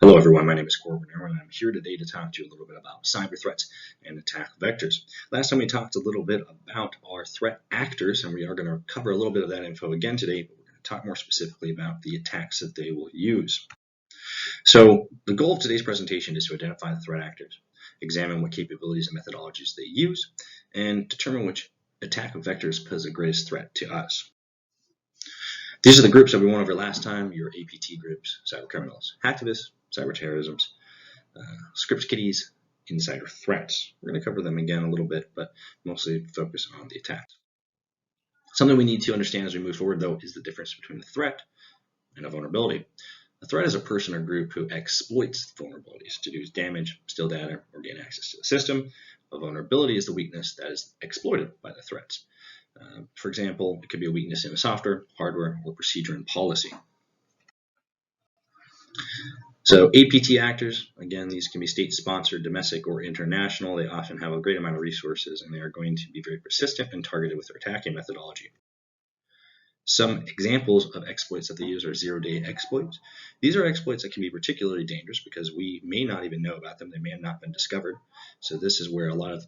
Hello everyone, my name is Corbin Irwin and I'm here today to talk to you a little bit about cyber threats and attack vectors. Last time we talked a little bit about our threat actors, and we are going to cover a little bit of that info again today, but we're going to talk more specifically about the attacks that they will use. So the goal of today's presentation is to identify the threat actors, examine what capabilities and methodologies they use, and determine which attack vectors pose the greatest threat to us. These are the groups that we went over last time: your APT groups, cyber criminals, hacktivists, cyber terrorisms, script kiddies, insider threats. We're going to cover them again a little bit, but mostly focus on the attacks. Something we need to understand as we move forward, though, is the difference between a threat and a vulnerability. A threat is a person or group who exploits vulnerabilities to do damage, steal data, or gain access to the system. A vulnerability is the weakness that is exploited by the threats. For example, it could be a weakness in a software, hardware, or procedure and policy. So APT actors, again, these can be state-sponsored, domestic, or international. They often have a great amount of resources, and they are going to be very persistent and targeted with their attacking methodology. Some examples of exploits that they use are zero-day exploits. These are exploits that can be particularly dangerous because we may not even know about them. They may have not been discovered. So this is where a lot of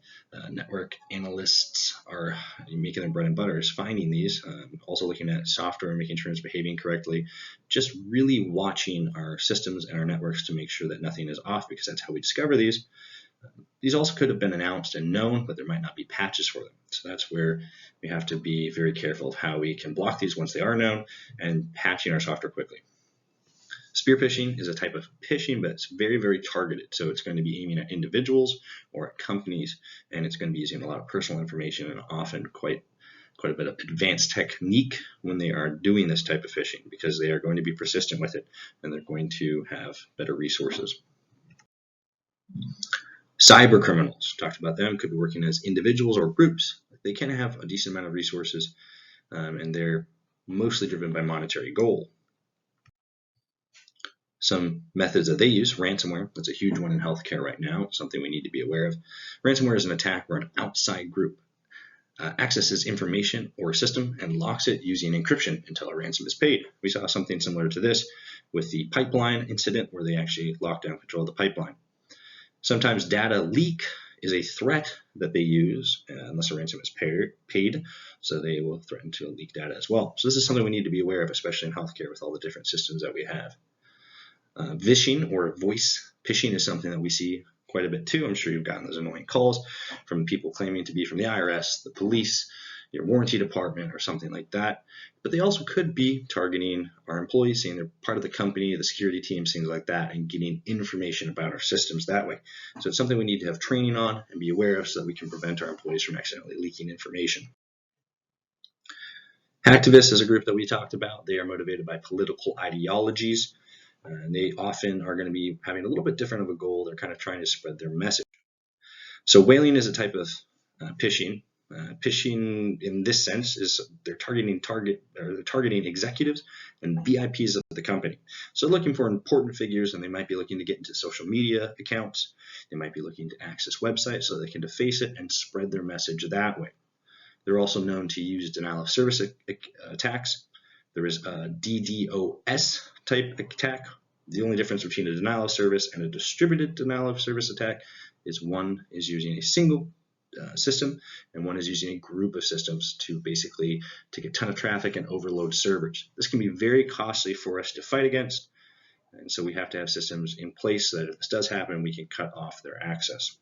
network analysts are making their bread and butter, is finding these, also looking at software and making sure it's behaving correctly, just really watching our systems and our networks to make sure that nothing is off, because that's how we discover these. These also could have been announced and known, but there might not be patches for them. So that's where we have to be very careful of how we can block these once they are known and patching our software quickly. Spear phishing is a type of phishing, but it's very, very targeted. So it's going to be aiming at individuals or at companies, and it's going to be using a lot of personal information and often quite a bit of advanced technique when they are doing this type of phishing, because they are going to be persistent with it and they're going to have better resources. Cyber criminals, talked about them, could be working as individuals or groups. They can have a decent amount of resources, and they're mostly driven by monetary goal. Some methods that they use: ransomware. That's a huge one in healthcare right now, something we need to be aware of. Ransomware is an attack where an outside group accesses information or a system and locks it using encryption until a ransom is paid. We saw something similar to this with the pipeline incident, where they actually locked down control of the pipeline. Sometimes data leak is a threat that they use unless a ransom is paid, so they will threaten to leak data as well. So this is something we need to be aware of, especially in healthcare with all the different systems that we have. Vishing or voice phishing is something that we see quite a bit too. I'm sure you've gotten those annoying calls from people claiming to be from the IRS, the police, your warranty department, or something like that. But they also could be targeting our employees, saying they're part of the company, the security teams, things like that, and getting information about our systems that way. So it's something we need to have training on and be aware of so that we can prevent our employees from accidentally leaking information. Hacktivists is a group that we talked about. They are motivated by political ideologies. And they often are going to be having a little bit different of a goal. They're kind of trying to spread their message. So whaling is a type of phishing. Phishing in this sense is they're targeting executives and VIPs of the company. So looking for important figures, and they might be looking to get into social media accounts. They might be looking to access websites so they can deface it and spread their message that way. They're also known to use denial of service attacks. There is a DDoS type attack. The only difference between a denial of service and a distributed denial of service attack is one is using a single system and one is using a group of systems to basically take a ton of traffic and overload servers. This can be very costly for us to fight against, and so we have to have systems in place so that if this does happen, we can cut off their access.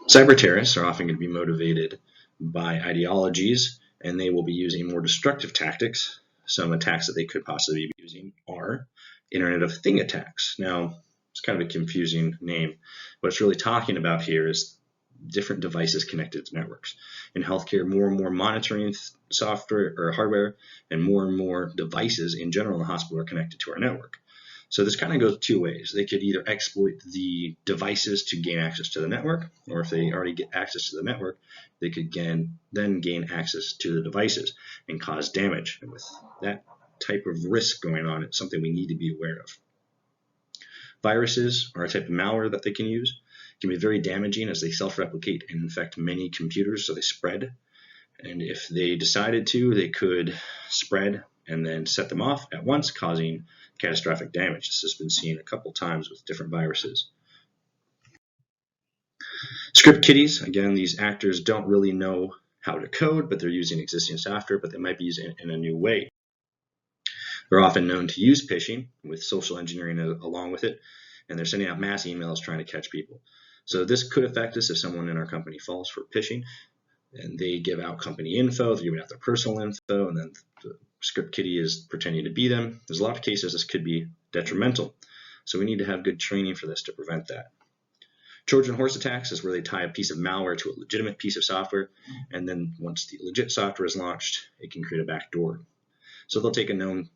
Cyber terrorists are often going to be motivated by ideologies, and they will be using more destructive tactics. Some attacks that they could possibly be using are Internet of Thing attacks. Now, it's kind of a confusing name. What it's really talking about here is different devices connected to networks. In healthcare, more and more monitoring software or hardware and more devices in general in the hospital are connected to our network. So this kind of goes two ways. They could either exploit the devices to gain access to the network, or if they already get access to the network, they could then gain access to the devices and cause damage. And with that type of risk going on, it's something we need to be aware of. Viruses are a type of malware that they can use. It can be very damaging as they self-replicate and infect many computers, so they spread. And if they decided to, they could spread and then set them off at once, causing catastrophic damage. This has been seen a couple times with different viruses. Script kiddies, again, these actors don't really know how to code, but they're using existing software, but they might be using it in a new way. They're often known to use phishing with social engineering along with it, and they're sending out mass emails trying to catch people. So this could affect us if someone in our company falls for phishing and they give out company info, they're giving out their personal info, and then the script kiddie is pretending to be them. There's a lot of cases this could be detrimental. So we need to have good training for this to prevent that. Trojan horse attacks is where they tie a piece of malware to a legitimate piece of software, and then once the legit software is launched, it can create a backdoor. So they'll take a known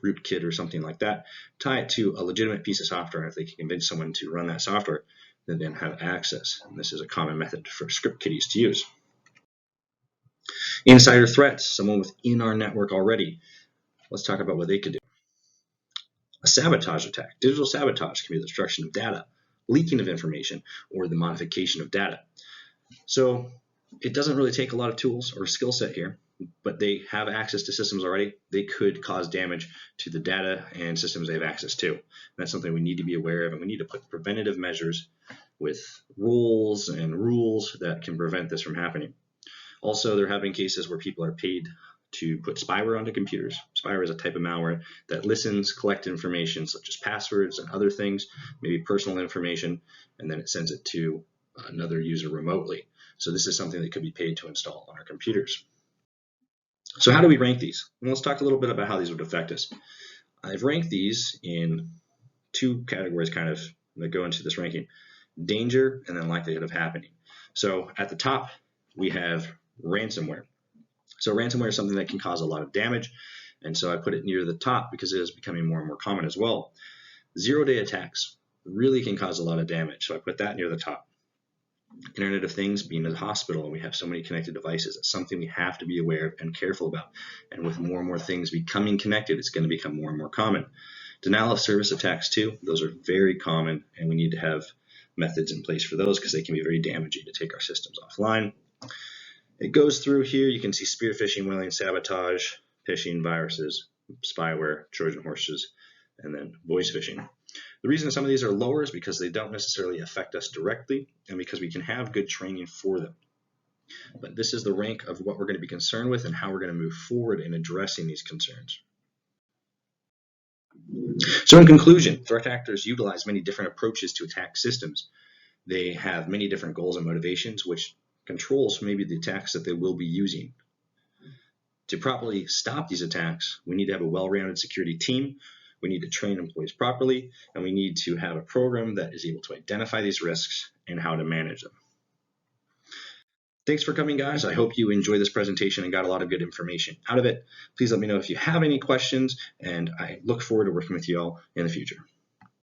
rootkit or something like that, tie it to a legitimate piece of software, and if they can convince someone to run that software, then have access. And this is a common method for script kiddies to use. Insider threats, someone within our network already. Let's talk about what they could do. A sabotage attack. Digital sabotage can be the destruction of data, leaking of information, or the modification of data. So it doesn't really take a lot of tools or skill set here, but they have access to systems already. They could cause damage to the data and systems they have access to. And that's something we need to be aware of, and we need to put preventative measures with rules that can prevent this from happening. Also, there have been cases where people are paid to put spyware onto computers. Spyware is a type of malware that listens, collects information such as passwords and other things, maybe personal information, and then it sends it to another user remotely. So this is something that could be paid to install on our computers. So how do we rank these? Well, let's talk a little bit about how these would affect us. I've ranked these in two categories kind of that go into this ranking: danger and then likelihood of happening. So at the top, we have ransomware. So ransomware is something that can cause a lot of damage, and so I put it near the top because it is becoming more and more common as well. Zero-day attacks really can cause a lot of damage, so I put that near the top. Internet of Things, being in the hospital, and we have so many connected devices, it's something we have to be aware of and careful about. And with more and more things becoming connected, it's going to become more and more common. Denial of service attacks too, those are very common, and we need to have methods in place for those because they can be very damaging to take our systems offline. It goes through here. You can see spear phishing, whaling, sabotage, phishing, viruses, spyware, Trojan horses, and then voice phishing. The reason some of these are lower is because they don't necessarily affect us directly and because we can have good training for them. But this is the rank of what we're going to be concerned with and how we're going to move forward in addressing these concerns. So in conclusion, threat actors utilize many different approaches to attack systems. They have many different goals and motivations, which controls maybe the attacks that they will be using. To properly stop these attacks, we need to have a well-rounded security team, we need to train employees properly, and we need to have a program that is able to identify these risks and how to manage them. Thanks for coming, guys. I hope you enjoyed this presentation and got a lot of good information out of it. Please let me know if you have any questions, and I look forward to working with you all in the future.